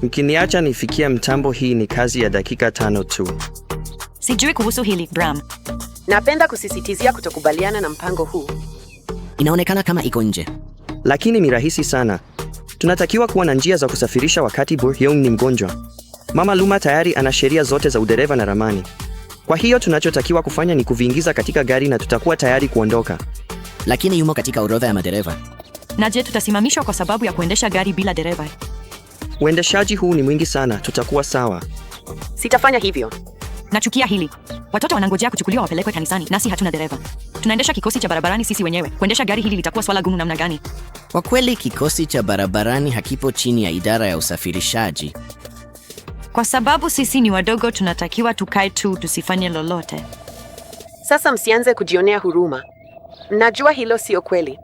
Mkiniacha nifikie mtambo, hii ni kazi ya dakika 5 tu. Sijui kuhusu hili, Bram. Napenda kusisitizia kutokubaliana na mpango huu. Inaonekana kama iko nje. Lakini ni rahisi sana. Tunatakiwa kuwa na njia za kusafirisha wakati Bo-hyung ni mgonjwa. Mama Luma tayari ana sheria zote za udereva na ramani. Kwa hiyo tunachotakiwa kufanya ni kuviingiza katika gari na tutakuwa tayari kuondoka. Lakini yumo katika orodha ya madereva. Na je, tutasimamishwa kwa sababu ya kuendesha gari bila dereva? Uendeshaji huu ni mwingi sana, tutakuwa sawa. Sitafanya hivyo. Nachukia hili. Watoto wanangojea kuchukuliwa wapelekwe kanisani, nasi hatuna dereva. Tunaendesha kikosi cha barabarani sisi wenyewe. Kuendesha gari hili litakuwa swala gumu namna gani? Kwa kweli kikosi cha barabarani hakipo chini ya idara ya usafirishaji. Kwa sababu sisi ni wadogo, tunatakiwa tukae tu, tusifanye lolote. Sasa msianze kujionea huruma. Mnajua hilo sio kweli.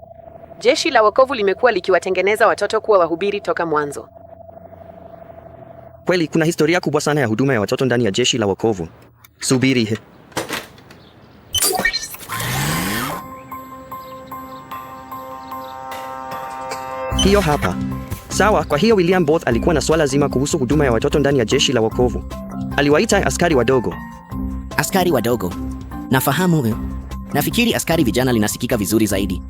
Jeshi la Wokovu limekuwa likiwatengeneza watoto kuwa wahubiri toka mwanzo. Kweli kuna historia kubwa sana ya huduma ya watoto ndani ya Jeshi la Wokovu. Subiri. Hiyo hapa. Sawa, kwa hiyo William Booth alikuwa na swala zima kuhusu huduma ya watoto ndani ya Jeshi la Wokovu. Aliwaita askari wadogo. Askari wadogo. Nafahamu. Nafikiri askari vijana linasikika vizuri zaidi.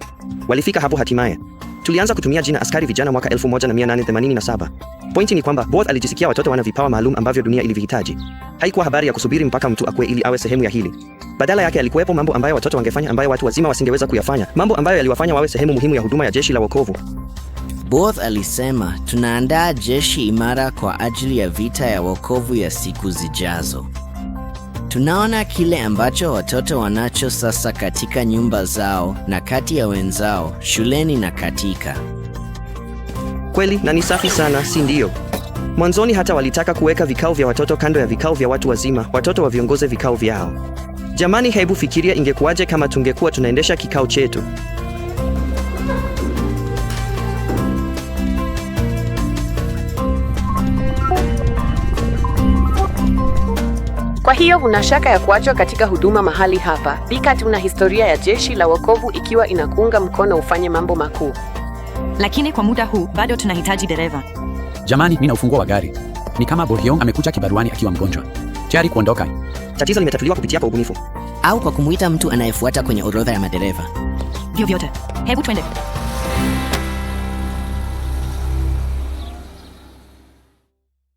Walifika hapo hatimaye. Tulianza kutumia jina askari vijana mwaka 1887. Pointi ni kwamba Booth alijisikia watoto wana vipawa maalum ambavyo dunia ilivihitaji. Haikuwa habari ya kusubiri mpaka mtu akue ili awe sehemu ya hili. Badala yake alikuwepo mambo ambayo watoto wangefanya ambayo watu wazima wasingeweza kuyafanya, mambo ambayo yaliwafanya wawe sehemu muhimu ya huduma ya Jeshi la Wokovu. Booth alisema, tunaandaa jeshi imara kwa ajili ya vita ya wokovu ya siku zijazo. Tunaona kile ambacho watoto wanacho sasa katika nyumba zao na kati ya wenzao, shuleni na katika. Kweli, na ni safi sana, si ndio? Mwanzoni hata walitaka kuweka vikao vya watoto kando ya vikao vya watu wazima, watoto waviongoze vikao vyao. Jamani, hebu fikiria ingekuwaje kama tungekuwa tunaendesha kikao chetu. Kwa hiyo una shaka ya kuachwa katika huduma mahali hapa. Bika tuna historia ya Jeshi la Wokovu ikiwa inakuunga mkono ufanye mambo makuu. Lakini kwa muda huu bado tunahitaji dereva. Jamani, nina ufunguo wa gari. Ni kama Bo-hyung amekuja kibaruani akiwa mgonjwa. Tayari kuondoka. Tatizo limetatuliwa kupitia kwa ubunifu. Au kwa kumuita mtu anayefuata kwenye orodha ya madereva. Vyovyote. Hebu twende.